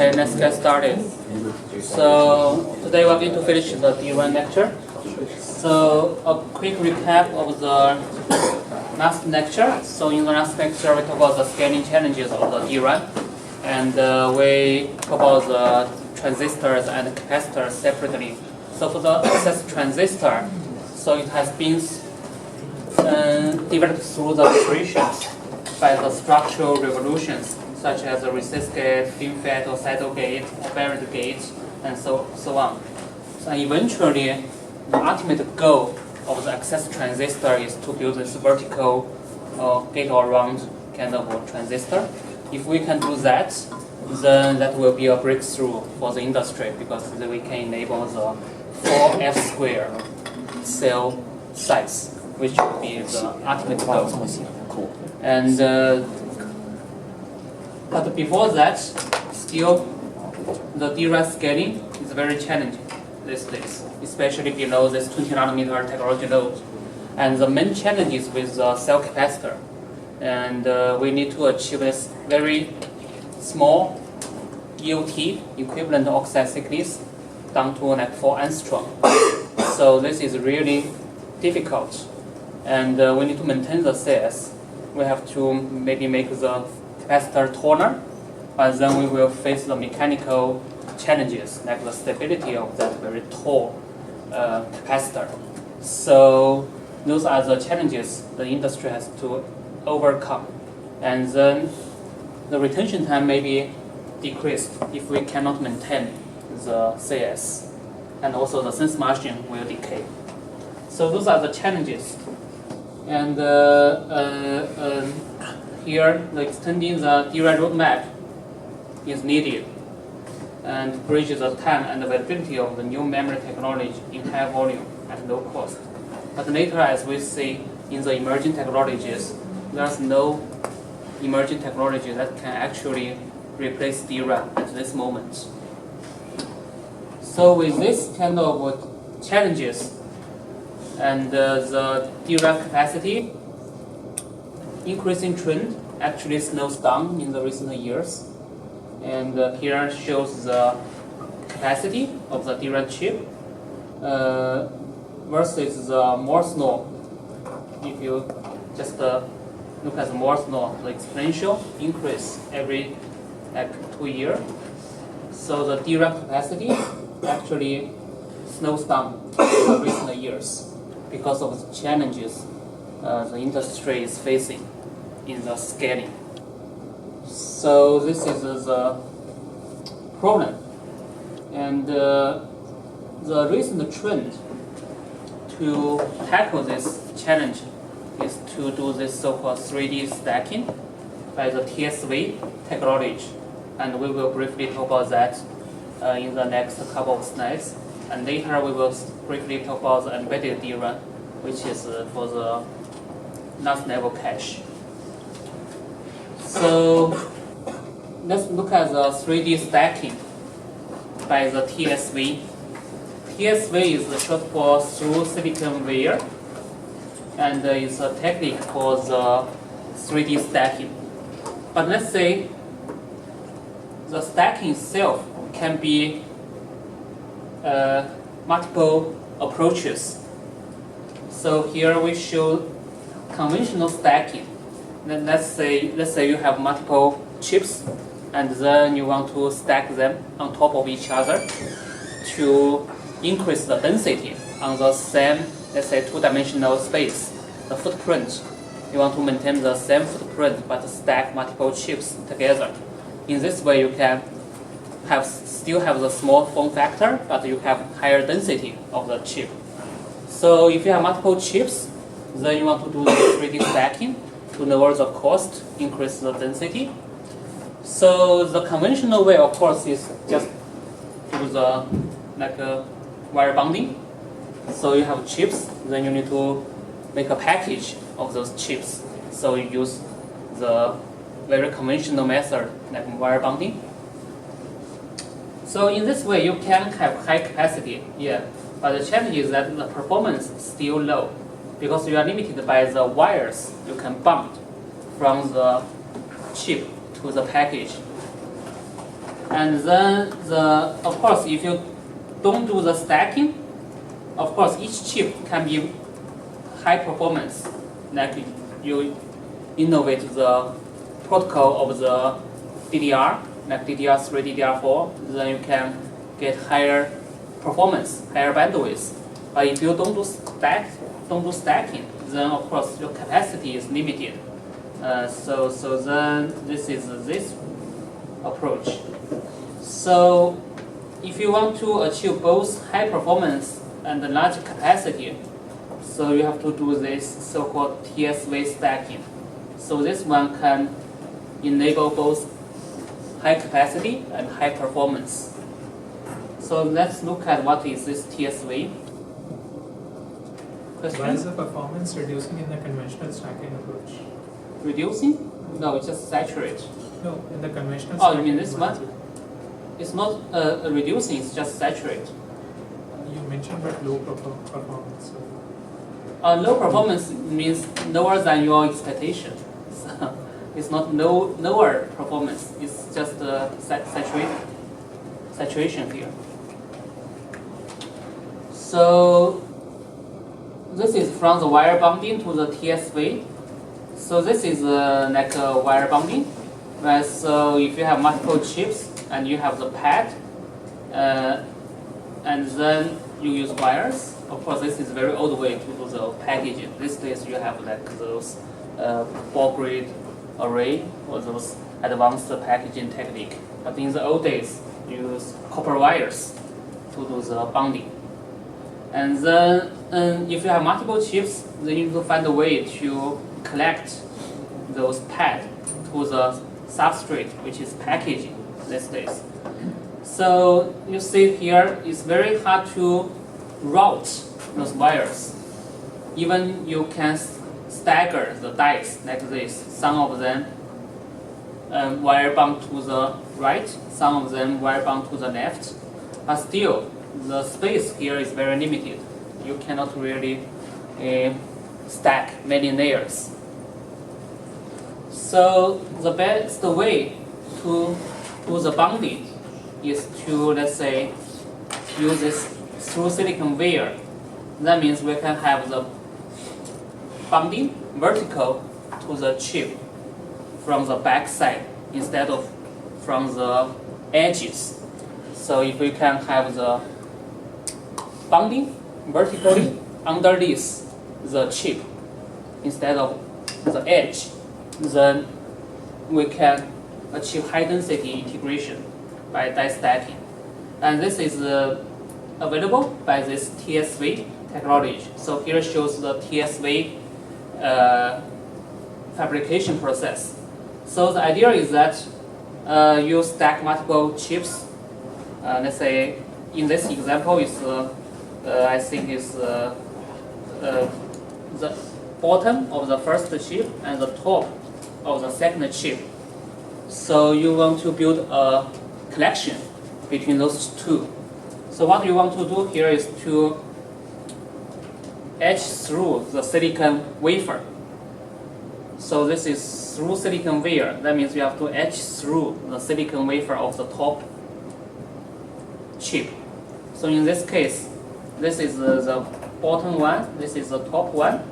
Okay, let's get started. So today we're going to finish the DRAM lecture. So a quick recap of the last lecture. So in the last lecture we talked about the scaling challenges of the DRAM, and we talked about the transistors and capacitors separately. So for the access transistor, so it has been developed through the iterations by the structural revolutions, such as the resist gate, FinFET, or saddle gate, or Barrett gate, and so on. So eventually, the ultimate goal of the access transistor is to build this vertical gate-all-around kind of transistor. If we can do that, then that will be a breakthrough for the industry, because then we can enable the 4F² cell size, which will be the ultimate goal. And but before that, still the DRAM scaling is very challenging these days, especially below this 20 nanometer technology node. And the main challenge is with the cell capacitor. And we need to achieve this very small EOT, equivalent oxide thickness, down to like 4 angstrom. So this is really difficult. And we need to maintain the CS. We have to maybe make the capacitor taller, but then we will face the mechanical challenges, like the stability of that very tall capacitor. So those are the challenges the industry has to overcome. And then the retention time may be decreased if we cannot maintain the CS. And also the sense margin will decay. So those are the challenges. And here, extending the DRAM roadmap is needed, and bridges the time and availability of the new memory technology in high volume at low cost. But later, as we see in the emerging technologies, there's no emerging technology that can actually replace DRAM at this moment. So with this kind of challenges, and the DRAM capacity increasing trend actually slows down in the recent years. And here shows the capacity of the DRAM chip versus the Moore's law. If you just look at the Moore's law, the exponential increase every 2 years. So the DRAM capacity actually slows down in the recent years, because of the challenges the industry is facing in the scaling. So this is the problem. And the recent trend to tackle this challenge is to do this so-called 3D stacking by the TSV technology. And we will briefly talk about that in the next couple of slides. And later we will briefly talk about the embedded DRAM, which is for the last level cache. So let's look at the 3D stacking by the TSV. TSV is the short for through silicon via, and it's a technique for the 3D stacking. But let's say the stacking itself can be multiple approaches. So here we show conventional stacking. Then let's say you have multiple chips, and then you want to stack them on top of each other to increase the density on the same, let's say, two-dimensional space. The footprint, you want to maintain the same footprint but stack multiple chips together. In this way, you can still have the small form factor, but you have higher density of the chip. So if you have multiple chips, then you want to do the 3D stacking to lower the cost, increase the density. So the conventional way, of course, is just do the wire bonding. So you have chips, then you need to make a package of those chips. So you use the very conventional method, like wire bonding. So in this way, you can have high capacity, yeah. But the challenge is that the performance is still low, because you are limited by the wires you can bump from the chip to the package. And then of course, if you don't do the stacking, of course each chip can be high performance. Like you innovate the protocol of the DDR, like DDR3, DDR4, then you can get higher performance, higher bandwidth. But if you don't do stacking, then of course your capacity is limited. So then this is this approach. So if you want to achieve both high performance and large capacity, so you have to do this so-called TSV stacking. So this one can enable both high capacity and high performance. So let's look at what is this TSV. Question? Why is the performance reducing in the conventional stacking approach? Reducing? No, it's just saturate. No, in the conventional Oh, stacking. you mean this one? It's not reducing, it's just saturate. You mentioned that low performance. So Low performance means lower than your expectation. So it's not lower performance, it's just saturation here. So this is from the wire bonding to the TSV. So this is like a wire bonding. Right? So if you have multiple chips and you have the pad, and then you use wires. Of course, this is a very old way to do the packaging. These days you have like those ball grid array or those advanced packaging technique. But in the old days, you use copper wires to do the bonding. And then if you have multiple chips, then you need to find a way to collect those pads to the substrate, which is packaging these days. So you see here, it's very hard to route those wires. Even you can stagger the dies like this. Some of them wire bound to the right, some of them wire bound to the left. But still, the space here is very limited. You cannot really stack many layers. So the best way to do the bonding is to, let's say, use this through silicon via. That means we can have the bonding vertical to the chip from the back side instead of from the edges. So if we can have the bonding vertically underneath the chip instead of the edge, then we can achieve high density integration by die stacking. And this is available by this TSV technology. So here shows the TSV fabrication process. So the idea is that you stack multiple chips. Let's say in this example is I think is the bottom of the first chip and the top of the second chip. So you want to build a connection between those two. So what you want to do here is to etch through the silicon wafer. So this is through silicon via. That means you have to etch through the silicon wafer of the top chip. So in this case, this is the bottom one, this is the top one.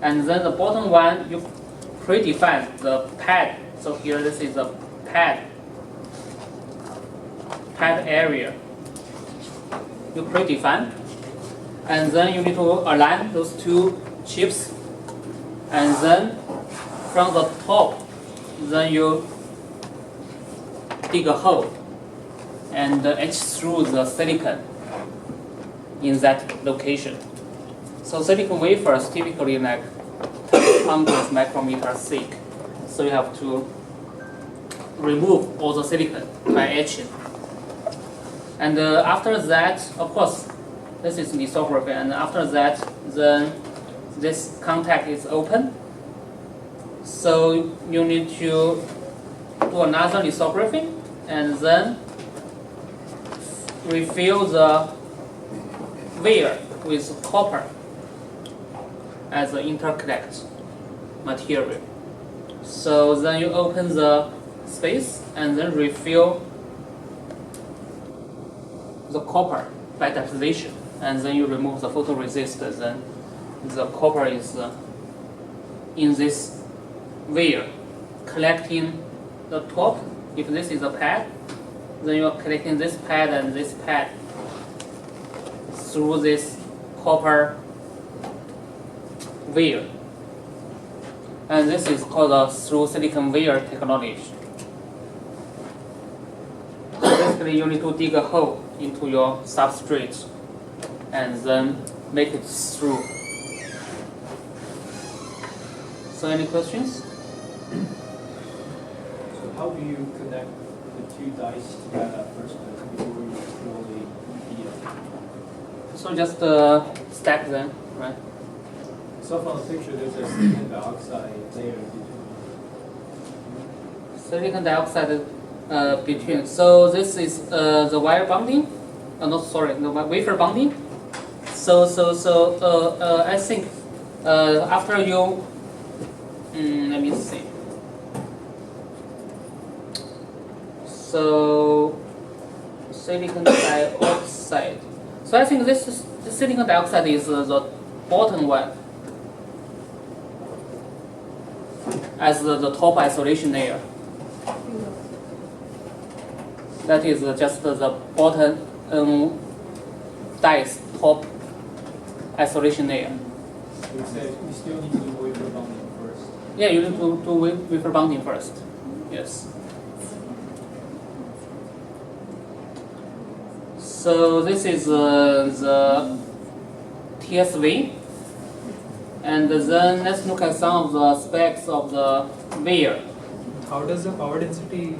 And then the bottom one, you predefine the pad. So here this is the pad area. You predefine. And then you need to align those two chips. And then from the top, then you dig a hole and etch through the silicon in that location. So silicon wafers typically like 100 micrometers thick. So you have to remove all the silicon by etching. And after that, of course, this is lithography. And after that, then this contact is open. So you need to do another lithography and then refill the via with copper as the interconnect material. So then you open the space and then refill the copper by deposition, and then you remove the photoresist, then the copper is in this wire collecting the top. If this is a pad, then you are collecting this pad and this pad through this copper wire. And this is called a through silicon wire technology. So basically you need to dig a hole into your substrate and then make it through. So any questions? So how do you connect the two dice together first before you slowly heat? So just stack them, right? So from the picture, there's a silicon dioxide layer between. Silicon dioxide between. So this is the wire bonding. No, sorry, the wafer bonding. So I think after you, let me see. So silicon dioxide. So I think this silicon dioxide is the bottom one, as the top isolation layer. That is just the bottom dice top isolation layer. You said you still need to do wafer bonding first. Yeah, you need to do wafer bonding first. Yes. So this is the TSV, and then let's look at some of the specs of the wire. How does the power density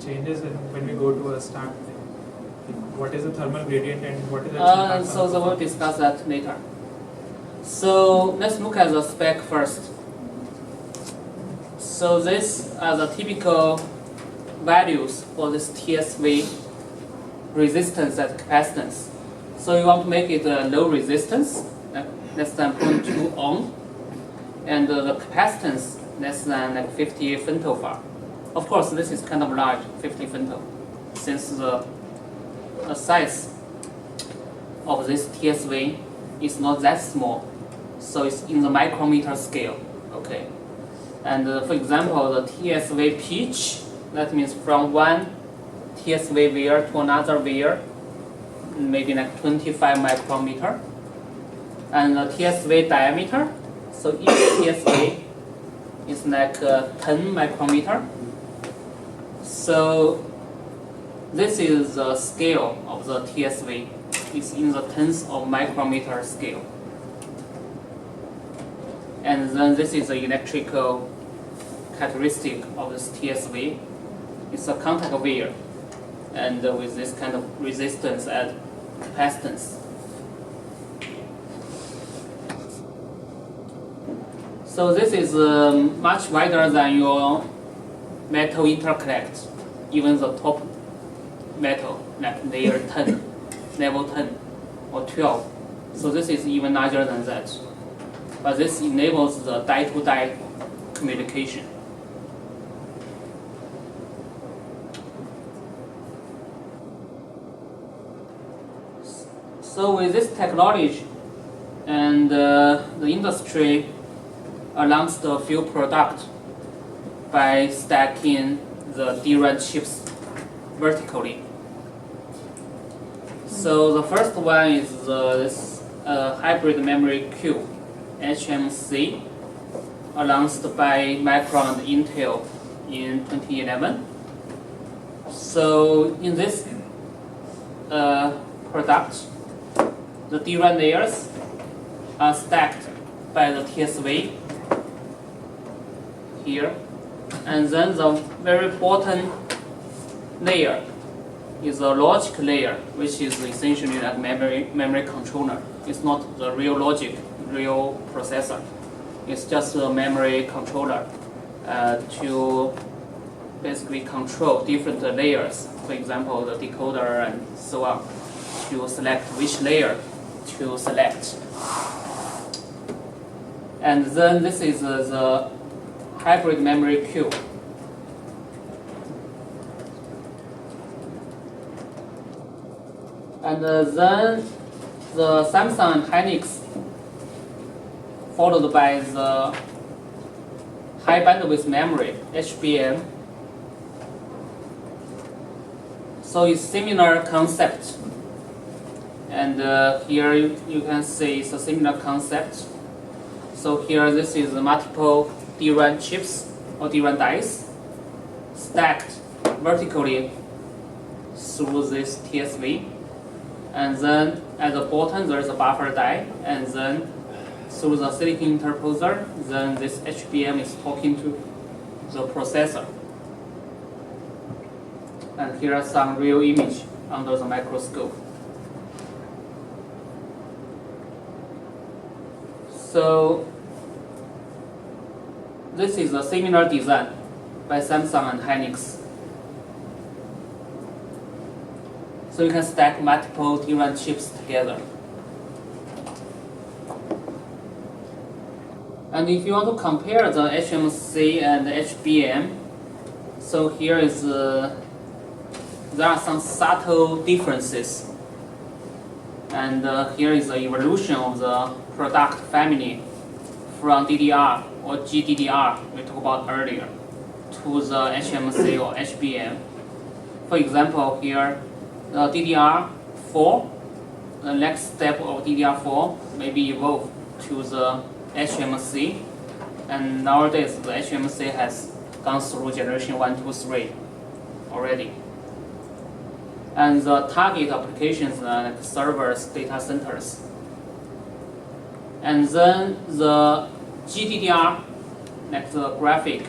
changes when we go to a stack? What is the thermal gradient and what is the impact So on we'll discuss that later. So let's look at the spec first. So these are the typical values for this TSV resistance and capacitance. So you want to make it a low resistance, less than 0.2 ohm, and the capacitance less than 50 femtofarad. Of course, this is kind of large, 50 femto, since the size of this TSV is not that small, so it's in the micrometer scale. Okay, and for example, the TSV pitch, that means from one TSV wire to another wire, maybe 25 micrometer, and the TSV diameter, so each TSV is 10 micrometer. So this is the scale of the TSV. It's in the tens of micrometer scale. And then this is the electrical characteristic of this TSV. It's a contact wire, and with this kind of resistance and capacitance. So this is much wider than your metal interconnect, even the top metal, like layer 10, level 10 or 12. So this is even larger than that. But this enables the die-to-die communication. So with this technology, and the industry announced a few products by stacking the DRAM chips vertically. So the first one is this hybrid memory cube, HMC, announced by Micron and Intel in 2011. So in this product, the DRAM layers are stacked by the TSV here, and then the very bottom layer is a logic layer, which is essentially like memory controller. It's not the real logic, real processor. It's just a memory controller to basically control different layers. For example, the decoder and so on, to select which layer to select. And then this is the hybrid memory cube. And then the Samsung and Hynix, followed by the high bandwidth memory, HBM. So it's similar concept. And here you can see it's a similar concept. So here this is multiple DRAM chips or DRAM dies stacked vertically through this TSV. And then at the bottom there is a buffer die, and then through the silicon interposer, then this HBM is talking to the processor. And here are some real image under the microscope. So this is a similar design by Samsung and Hynix. So you can stack multiple DRAM chips together. And if you want to compare the HMC and the HBM, so here is there are some subtle differences. And here is the evolution of the product family from DDR or GDDR we talked about earlier to the HMC or HBM. For example, here the DDR4, the next step of DDR4 may be evolved to the HMC, and nowadays the HMC has gone through generation 1, 2, 3 already. And the target applications are like servers, data centers. And then the GDDR, like the graphic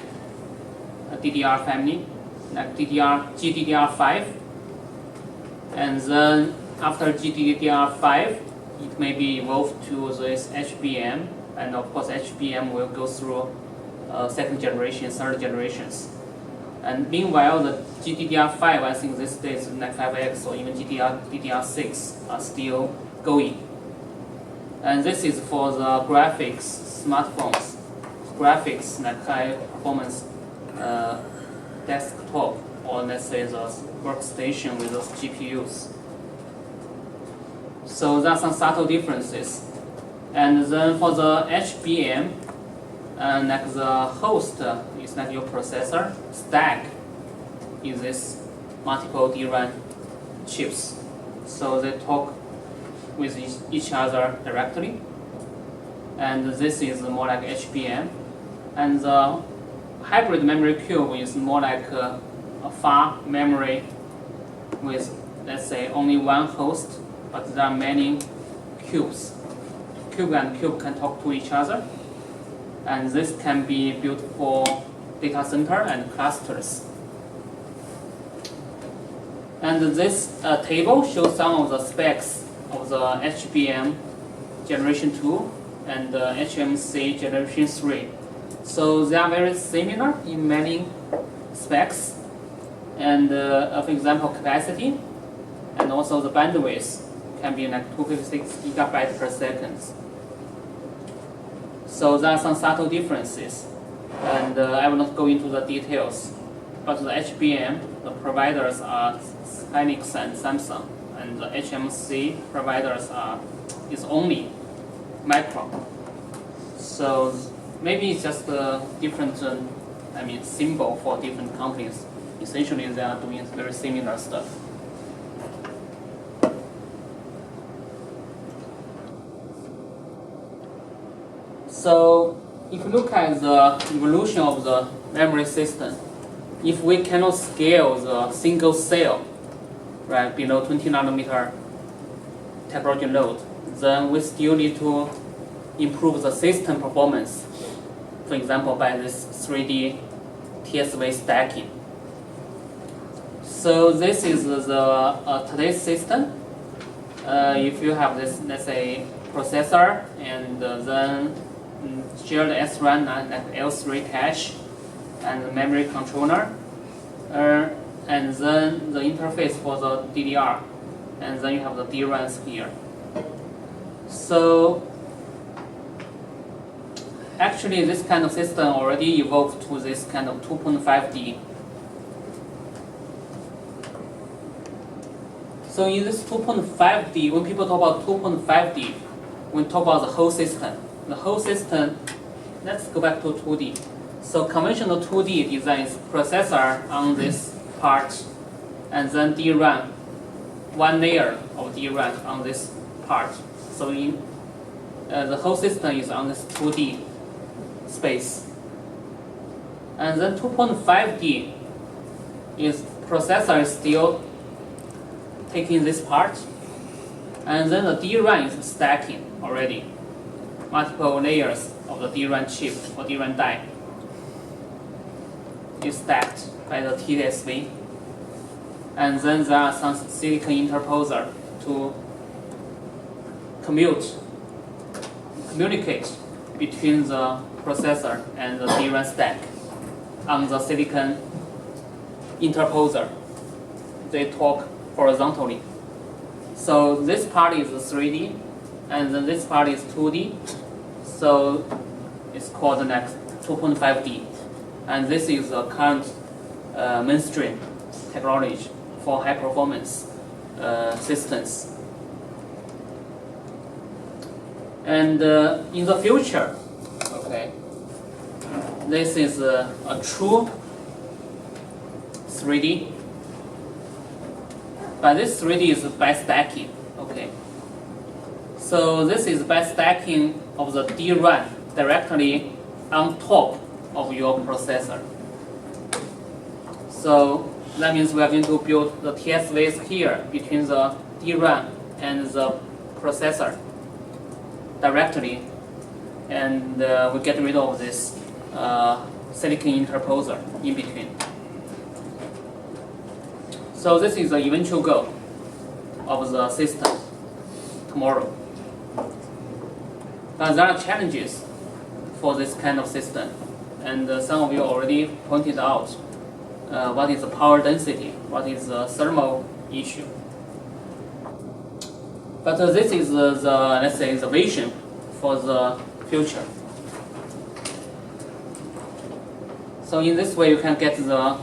DDR family, like GDDR5. And then after GDDR5, it may be evolved to this HBM, and of course HBM will go through second generation, third generations. And meanwhile, the GDDR5, I think these days, like 5X or even DDR6 are still going. And this is for the graphics smartphones, graphics like high performance desktop, or let's say the workstation with those GPUs. So there are some subtle differences. And then for the HBM, like the host is like your processor, stack is this multiple DRAM chips. So they talk with each other directly. And this is more like HBM. And the hybrid memory cube is more like a far memory with, let's say, only one host, but there are many cubes. Cube and cube can talk to each other. And this can be built for data center and clusters. And this table shows some of the specs of the HBM generation 2 and the HMC generation 3. So they are very similar in many specs. And for example, capacity and also the bandwidth can be like 256 gigabytes per second. So there are some subtle differences, and I will not go into the details. But the HBM, the providers are Hynix and Samsung, and the HMC providers is only Micron. So maybe it's just a different, symbol for different companies. Essentially, they are doing very similar stuff. So if you look at the evolution of the memory system, if we cannot scale the single cell, right, below 20 nanometer technology node, then we still need to improve the system performance. For example, by this 3D TSV stacking. So this is the today's system. If you have this, let's say, processor and then shared SRAM like L3 cache and the memory controller, and then the interface for the DDR, and then you have the DRAMs here. So actually this kind of system already evolved to this kind of 2.5D. So in this 2.5D, when people talk about 2.5D, we talk about the whole system. The whole system, let's go back to 2D. So conventional 2D design is processor on this part, and then DRAM, one layer of DRAM on this part. So in the whole system is on this 2D space. And then 2.5D is processor is still taking this part, and then the DRAM is stacking already. Multiple layers of the DRAM chip or DRAM die is stacked by the TSV. And then there are some silicon interposer to communicate between the processor and the DRAM stack on the silicon interposer. They talk horizontally. So this part is 3D, and then this part is 2D. So it's called the next 2.5D. And this is the current mainstream technology for high performance systems. And in the future, okay, this is a true 3D. But this 3D is by stacking, okay. So this is by stacking of the DRAM directly on top of your processor. So that means we are going to build the TSVs here between the DRAM and the processor directly, and we get rid of this silicon interposer in between. So this is the eventual goal of the system tomorrow. But there are challenges for this kind of system, and some of you already pointed out what is the power density, what is the thermal issue. But this is the let's say the vision for the future. So in this way, you can get the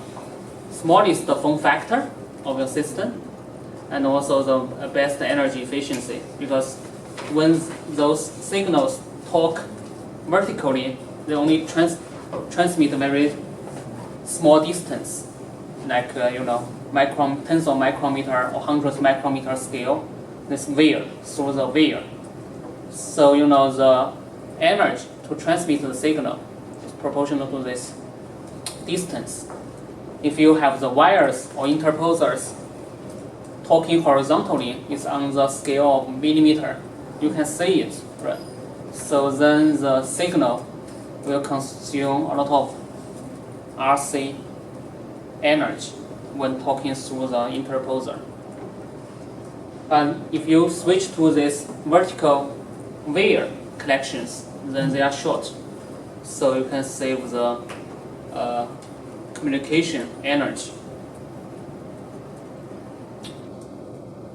smallest form factor of your system, and also the best energy efficiency, because when those signals talk vertically, they only transmit a very small distance, like tens of micrometer or hundreds of micrometer scale, this wire through the wire. So the energy to transmit the signal is proportional to this distance. If you have the wires or interposers talking horizontally, it's on the scale of millimeter. You can see it, right? So then the signal will consume a lot of RC energy when talking through the interposer. But if you switch to this vertical wire connections, then they are short. So you can save the communication energy.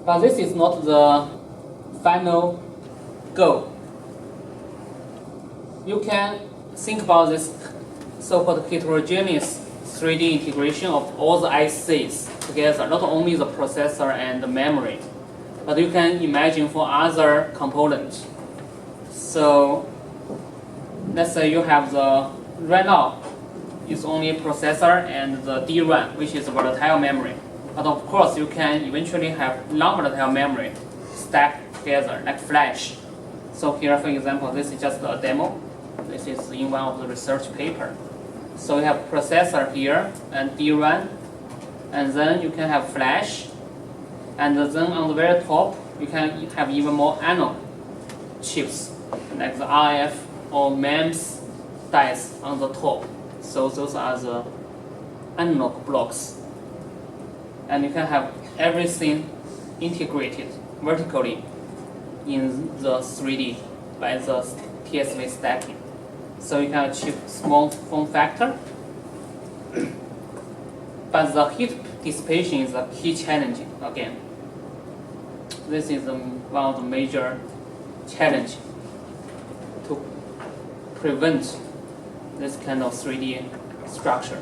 But this is not the final goal. You can think about this so-called heterogeneous 3D integration of all the ICs together, not only the processor and the memory, but you can imagine for other components. So let's say you have right now it's only processor and the DRAM, which is volatile memory. But of course, you can eventually have non-volatile memory stacked together, like flash. So here, for example, this is just a demo. This is in one of the research paper. So you have processor here and DRAM, and then you can have flash, and then on the very top, you can have even more analog chips, like the RF or MEMS dies on the top. So those are the analog blocks. And you can have everything integrated vertically in the 3D by the TSV stacking. So you can achieve small form factor. But the heat dissipation is a key challenge again. This is one of the major challenges to prevent this kind of 3D structure.